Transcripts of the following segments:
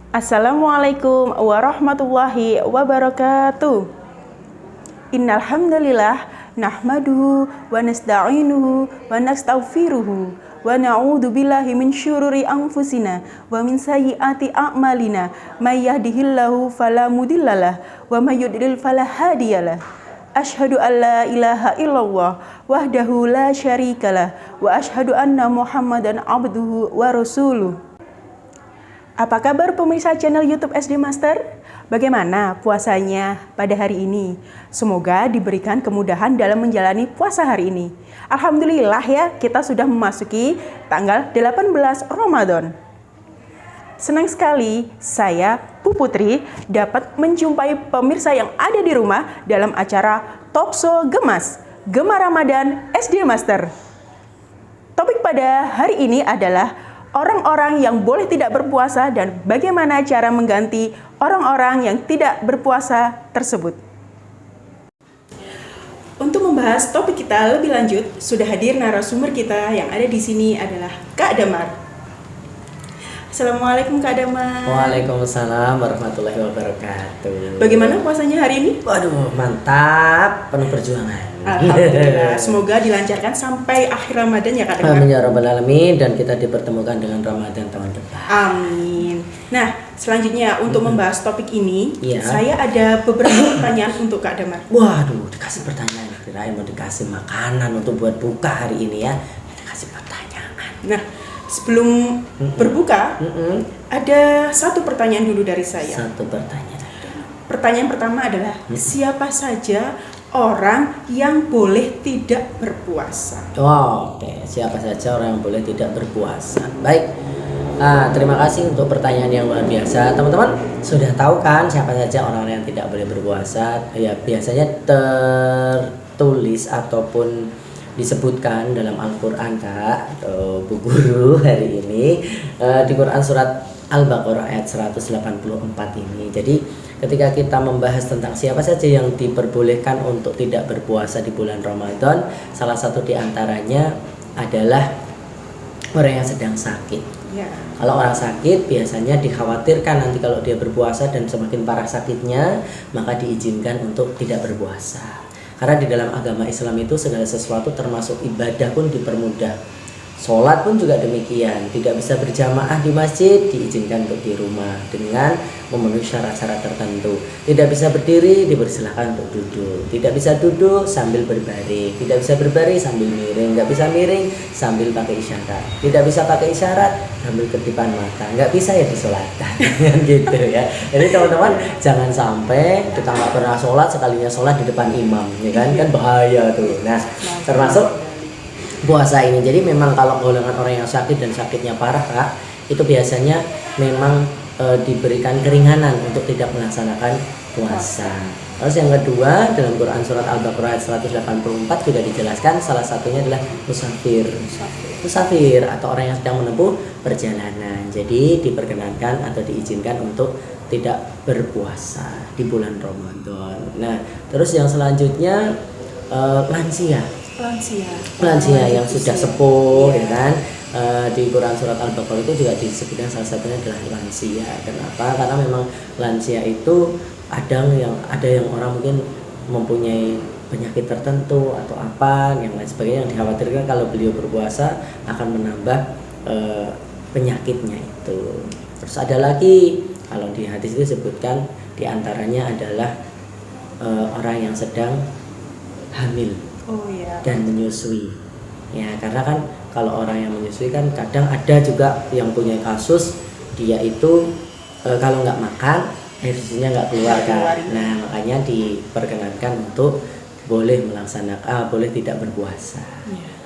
Assalamualaikum warahmatullahi wabarakatuh. Innal hamdalillah nahmaduhu wa nasta'inuhu wa nastaghfiruhu wa na'udzu billahi min syururi anfusina wa min sayyiati a'malina may yahdihillahu fala mudhillalah wa may yudlil fala hadiyalah. Asyhadu an la ilaha illallah wahdahu la syarikalah wa asyhadu anna Muhammadan abduhu wa rasuluh. Apa kabar pemirsa channel YouTube SD Master? Bagaimana puasanya pada hari ini? Semoga diberikan kemudahan dalam menjalani puasa hari ini. Alhamdulillah ya, kita sudah memasuki tanggal 18 Ramadan. Senang sekali saya, Bu Putri, dapat menjumpai pemirsa yang ada di rumah dalam acara Talkshow Gemas, Gema Ramadan SD Master. Topik pada hari ini adalah orang-orang yang boleh tidak berpuasa dan bagaimana cara mengganti orang-orang yang tidak berpuasa tersebut. Untuk membahas topik kita lebih lanjut, sudah hadir narasumber kita yang ada di sini adalah Kak Damar. Assalamualaikum Kak Damar. Waalaikumsalam warahmatullahi wabarakatuh. Bagaimana puasanya hari ini? Waduh, mantap, penuh perjuangan. Alhamdulillah, semoga dilancarkan sampai akhir Ramadan ya Kak Damar. Amin ya rabbal alamin, dan kita dipertemukan dengan Ramadan tahun depan. Amin. Nah, selanjutnya untuk membahas topik ini, saya ada beberapa pertanyaan untuk Kak Damar. Waduh, dikasih pertanyaan, kirain mau dikasih makanan untuk buat buka hari ini ya. Dikasih pertanyaan. Nah, sebelum berbuka, ada satu pertanyaan dulu dari saya. Satu pertanyaan. Pertanyaan pertama adalah, siapa saja orang yang boleh tidak berpuasa? Oke, siapa saja orang yang boleh tidak berpuasa? Baik, terima kasih untuk pertanyaan yang luar biasa. Teman-teman sudah tahu kan siapa saja orang yang tidak boleh berpuasa? Ya, biasanya tertulis ataupun disebutkan dalam Al-Quran, Kak, atau Bu Guru hari ini di Quran surat Al-Baqarah ayat 184 ini. Jadi ketika kita membahas tentang siapa saja yang diperbolehkan untuk tidak berpuasa di bulan Ramadan, salah satu di antaranya adalah orang yang sedang sakit. Kalau orang sakit biasanya dikhawatirkan nanti kalau dia berpuasa dan semakin parah sakitnya, maka diizinkan untuk tidak berpuasa. Karena di dalam agama Islam itu segala sesuatu termasuk ibadah pun dipermudah. Sholat pun juga demikian, tidak bisa berjamaah di masjid, diizinkan untuk di rumah dengan memenuhi syarat-syarat tertentu. Tidak bisa berdiri, dipersilakan untuk duduk. Tidak bisa duduk sambil berbaring, tidak bisa berbaring sambil miring, nggak bisa miring sambil pakai isyarat. Tidak bisa pakai isyarat sambil kedipan mata, nggak bisa ya disolatkan, gitu ya. Jadi teman-teman jangan sampai kita nggak pernah sholat, sekalinya sholat di depan imam, ya kan bahaya tuh. Nah, termasuk puasa ini. Jadi memang kalau golongan orang yang sakit dan sakitnya parah, Kak, itu biasanya memang diberikan keringanan untuk tidak melaksanakan puasa. Terus yang kedua, dalam Quran surat Al-Baqarah 184 juga dijelaskan salah satunya adalah musafir. Musafir atau orang yang sedang menempuh perjalanan. Jadi diperkenankan atau diizinkan untuk tidak berpuasa di bulan Ramadan. Nah, terus yang selanjutnya lansia yang sudah sepuh, ya kan. Di Quran surat Al-Baqarah itu juga disebutkan salah satunya adalah lansia. Kenapa? Karena memang lansia itu ada yang orang mungkin mempunyai penyakit tertentu atau apa yang lain sebagainya, yang dikhawatirkan kalau beliau berpuasa akan menambah penyakitnya itu. Terus ada lagi, kalau di hadis itu disebutkan diantaranya adalah orang yang sedang hamil dan menyusui. Ya, karena kan kalau orang yang menyusui kan kadang ada juga yang punya kasus dia itu kalau nggak makan air susunya nggak keluar kan. Nah, makanya diperkenankan untuk boleh tidak berpuasa.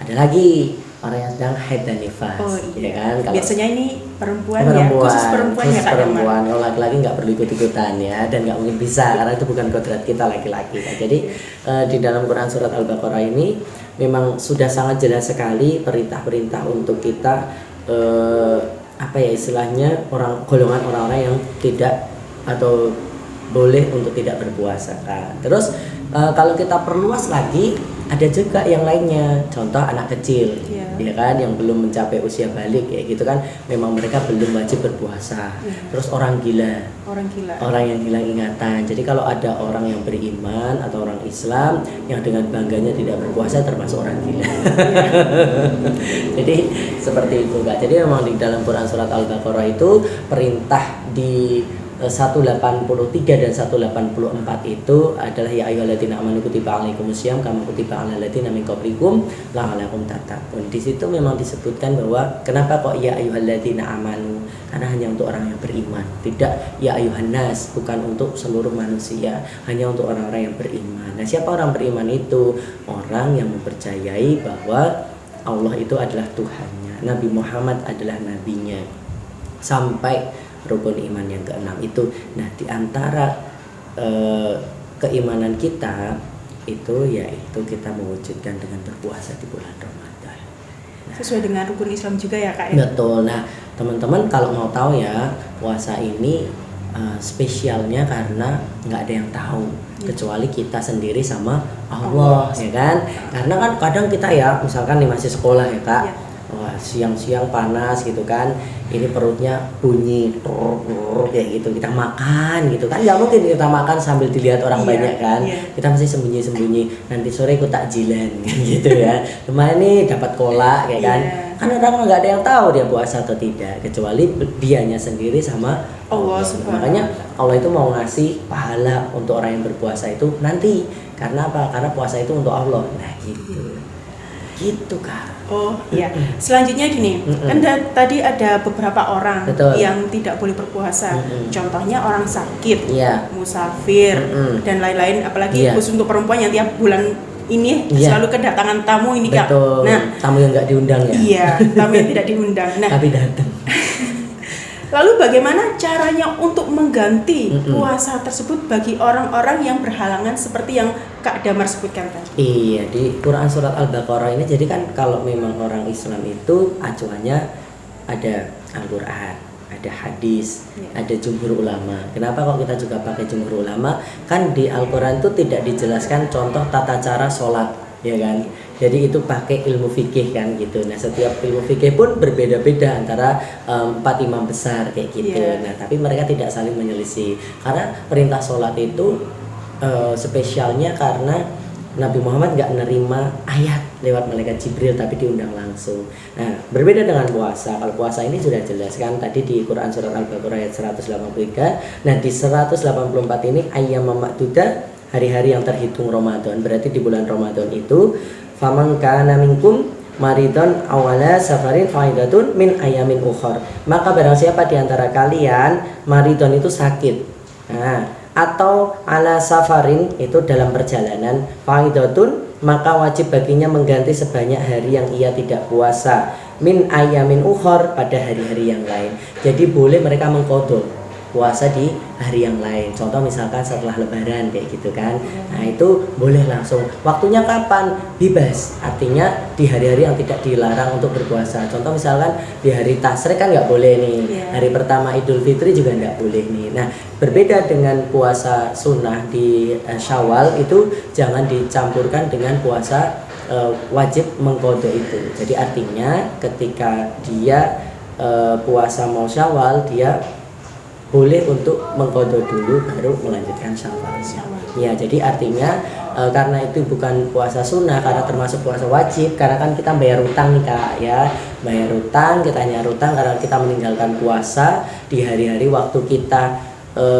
Ada lagi orang yang sedang haid dan nifas. Oh Ya iya. kan? Kalau Biasanya ini perempuan ya, khusus perempuan ya Kak Damar. perempuan. Kalau laki-laki nggak perlu ikut-ikutan ya, dan nggak mungkin bisa karena itu bukan kodrat kita laki-laki. Nah, jadi di dalam Quran surat Al-Baqarah ini memang sudah sangat jelas sekali perintah-perintah untuk kita apa ya istilahnya golongan orang-orang yang tidak atau boleh untuk tidak berpuasa kan. Terus kalau kita perluas lagi ada juga yang lainnya, contoh anak kecil, ya kan, yang belum mencapai usia balik kayak gitu kan, memang mereka belum wajib berpuasa. Terus orang gila, orang yang hilang ingatan. Jadi kalau ada orang yang beriman atau orang Islam yang dengan bangganya tidak berpuasa termasuk orang gila. Jadi seperti itu Kak. Jadi memang di dalam Quran surat Al-Baqarah itu perintah di 183 dan 184 itu adalah ya ayyuhalladzina amanu kutiba alaikumusiyam kama kutiba alal ladzina min qablikum la'allakum tattaqun. Di situ memang disebutkan bahwa kenapa kok ya ayyuhalladzina amanu, karena hanya untuk orang yang beriman, tidak ya ayyuhannas, bukan untuk seluruh manusia, hanya untuk orang-orang yang beriman. Nah, siapa orang beriman itu? Orang yang mempercayai bahwa Allah itu adalah Tuhannya, Nabi Muhammad adalah nabinya, sampai rukun iman yang keenam itu. Nah, di antara keimanan kita itu yaitu kita mewujudkan dengan berpuasa di bulan Ramadan. Nah, sesuai dengan rukun Islam juga ya Kak ya? Betul. Nah, teman-teman kalau mau tahu ya, puasa ini spesialnya karena nggak ada yang tahu kecuali kita sendiri sama Allah, ya kan? Karena kan kadang kita ya, misalkan nih masih sekolah ya Kak, wah siang-siang panas gitu kan, ini perutnya bunyi kayak gitu, kita makan gitu kan, nggak mungkin kita makan sambil dilihat orang banyak kan, kita mesti sembunyi-sembunyi, nanti sore ikut takjilan gitu ya, kemarin nih dapat kolak kayak kan, kan orang nggak ada yang tahu dia puasa atau tidak kecuali dianya sendiri sama Allah. Makanya Allah itu mau ngasih pahala untuk orang yang berpuasa itu nanti, karena apa? Karena puasa itu untuk Allah. Nah gitu Kak. Oh iya. Selanjutnya gini, kan tadi ada beberapa orang yang tidak boleh berpuasa. Contohnya orang sakit, musafir, dan lain-lain. Apalagi khusus untuk perempuan yang tiap bulan ini selalu kedatangan tamu ini Kak. Nah, tamu yang nggak diundang ya. Iya, tamu yang tidak diundang. Nah, tapi datang. Lalu bagaimana caranya untuk mengganti puasa tersebut bagi orang-orang yang berhalangan seperti yang Kak Damar sebutkan tadi? Iya, di Quran surat Al-Baqarah ini jadi kan kalau memang orang Islam itu acuannya ada Al-Quran, ada hadis, ada jumhur ulama. Kenapa kok kita juga pakai jumhur ulama? Kan di Al-Quran itu tidak dijelaskan contoh tata cara sholat, ya kan? Jadi itu pakai ilmu fikih kan gitu. Nah, setiap ilmu fikih pun berbeda-beda antara 4 imam besar kayak gitu. Nah, tapi mereka tidak saling menyelisih. Karena perintah sholat itu spesialnya karena Nabi Muhammad nggak menerima ayat lewat malaikat Jibril, tapi diundang langsung. Nah, berbeda dengan puasa. Kalau puasa ini sudah jelas kan tadi di Quran surat Al-Baqarah ayat 183. Nah, di 184 ini ayyam ma'dudah, hari-hari yang terhitung Ramadan. Berarti di bulan Ramadan itu faman kana minkum maridon awala safarin faidatun min ayamin ukhor. Maka barang siapa di antara kalian maridon itu sakit, nah, atau ala safarin itu dalam perjalanan, faidatun maka wajib baginya mengganti sebanyak hari yang ia tidak puasa, min ayamin ukhor pada hari-hari yang lain. Jadi boleh mereka mengqadha puasa di hari yang lain. Contoh misalkan setelah lebaran kayak gitu kan. Nah, itu boleh langsung. Waktunya kapan? Bebas. Artinya di hari-hari yang tidak dilarang untuk berpuasa. Contoh misalkan di hari Tasyrik kan nggak boleh nih. Hari pertama Idul Fitri juga nggak boleh nih. Nah, berbeda dengan puasa sunnah di Syawal itu jangan dicampurkan dengan puasa wajib mengqadha itu. Jadi artinya ketika dia puasa mau Syawal, dia boleh untuk mengqadha dulu baru melanjutkan syawalnya. Ya, jadi artinya karena itu bukan puasa sunnah, karena termasuk puasa wajib, karena kan kita bayar utang nih Kak ya, bayar utang, kita nyari utang karena kita meninggalkan puasa di hari-hari waktu kita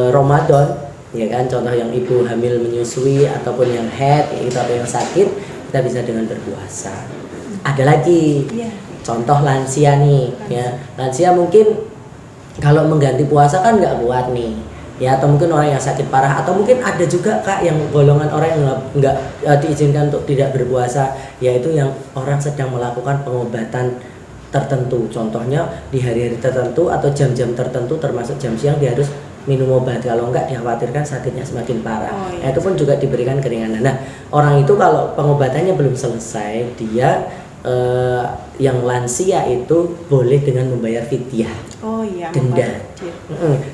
Ramadan, ya kan. Contoh yang ibu hamil menyusui ataupun yang haid itu atau yang sakit, kita bisa dengan berpuasa. Ada lagi contoh lansia nih ya, lansia mungkin kalau mengganti puasa kan nggak kuat nih. ya, atau mungkin orang yang sakit parah, atau mungkin ada juga Kak yang golongan orang yang nggak diizinkan untuk tidak berpuasa, yaitu yang orang sedang melakukan pengobatan tertentu, contohnya di hari-hari tertentu atau jam-jam tertentu termasuk jam siang dia harus minum obat, kalau enggak dikhawatirkan sakitnya semakin parah. Nah, itu pun juga diberikan keringanan. Nah, orang itu kalau pengobatannya belum selesai, dia yang lansia itu boleh dengan membayar fidyah, denda.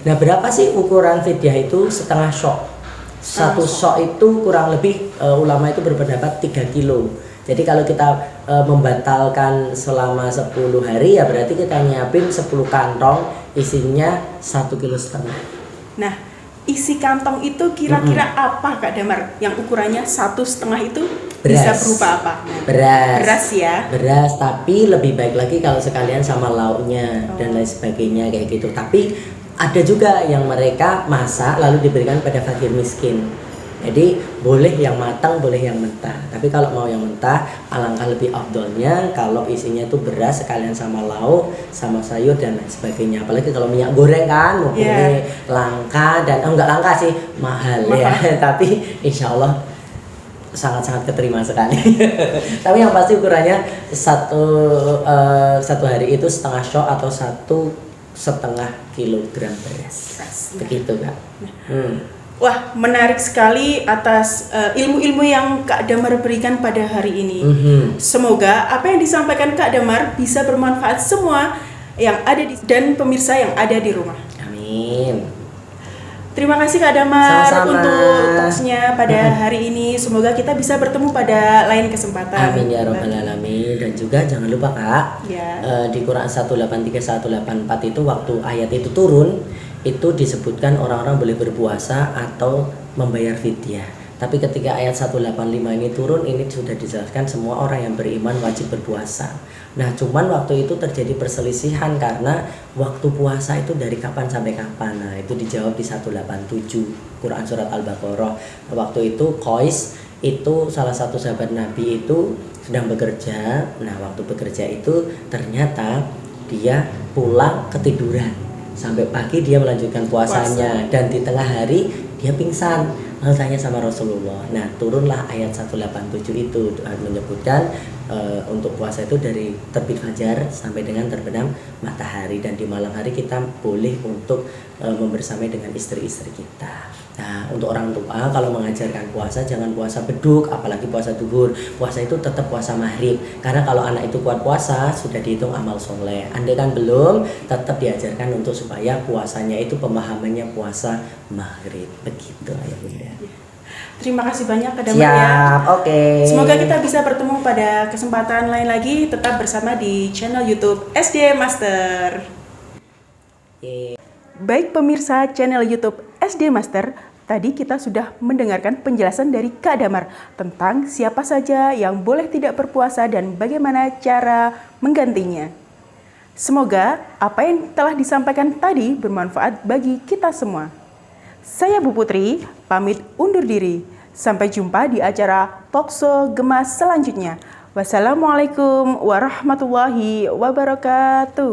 Nah, berapa sih ukuran fidyah itu? Setengah syok. Satu syok itu kurang lebih ulama itu berpendapat 3 kilo. Jadi kalau kita membatalkan selama 10 hari, ya berarti kita nyiapin 10 kantong isinya 1,5 kilo. Nah, isi kantong itu kira-kira apa Kak Damar? Yang ukurannya 1,5 itu beras. Bisa berupa apa? Beras ya? Beras, tapi lebih baik lagi kalau sekalian sama lauknya dan lain sebagainya kayak gitu. Tapi ada juga yang mereka masak lalu diberikan pada fakir miskin. Jadi boleh yang matang, boleh yang mentah. Tapi kalau mau yang mentah, alangkah lebih afdolnya kalau isinya itu beras sekalian sama lauk, sama sayur dan lain sebagainya. Apalagi kalau minyak goreng kan, ini langka dan enggak langka sih, mahal. Ya. Tapi insya Allah sangat-sangat keterima sekali. Tapi yang pasti ukurannya satu hari itu setengah syok atau 1,5 kilogram beras. Begitu Kak. Wah, menarik sekali atas ilmu-ilmu yang Kak Damar berikan pada hari ini. Semoga apa yang disampaikan Kak Damar bisa bermanfaat semua yang ada dan pemirsa yang ada di rumah. Amin. Terima kasih Kak Damar Sama-sama. untuk talksnya pada hari ini. Semoga kita bisa bertemu pada lain kesempatan. Amin ya robbal alamin. Dan juga jangan lupa Kak, di Quran 183 184 itu waktu ayat itu turun, itu disebutkan orang-orang boleh berpuasa atau membayar fidyah. Tapi ketika ayat 185 ini turun, ini sudah dijelaskan semua orang yang beriman wajib berpuasa. Nah, cuman waktu itu terjadi perselisihan karena waktu puasa itu dari kapan sampai kapan. Nah, itu dijawab di 187 Quran surat Al-Baqarah. Waktu itu Qais itu salah satu sahabat Nabi itu sedang bekerja. Nah, waktu bekerja itu ternyata dia pulang ketiduran. Sampai pagi dia melanjutkan puasanya dan di tengah hari dia pingsan. Lalu tanya sama Rasulullah. Nah, turunlah ayat 187 itu menyebutkan untuk puasa itu dari terbit fajar sampai dengan terbenam matahari, dan di malam hari kita boleh untuk membersamai dengan istri-istri kita. Nah, untuk orang tua kalau mengajarkan puasa jangan puasa beduk, apalagi puasa duhur. Puasa itu tetap puasa maghrib, karena kalau anak itu kuat puasa sudah dihitung amal soleh. Andai kan belum, tetap diajarkan untuk supaya puasanya itu pemahamannya puasa maghrib. Begitu ya Bunda. Terima kasih banyak Kak Damar. Siap, oke. Semoga kita bisa bertemu pada kesempatan lain lagi. Tetap bersama di channel YouTube SD Master. Baik pemirsa channel YouTube SD Master, tadi kita sudah mendengarkan penjelasan dari Kak Damar tentang siapa saja yang boleh tidak berpuasa dan bagaimana cara menggantinya. Semoga apa yang telah disampaikan tadi bermanfaat bagi kita semua. Saya Bu Putri, pamit undur diri. Sampai jumpa di acara Talkshow Gemas selanjutnya. Wassalamualaikum warahmatullahi wabarakatuh.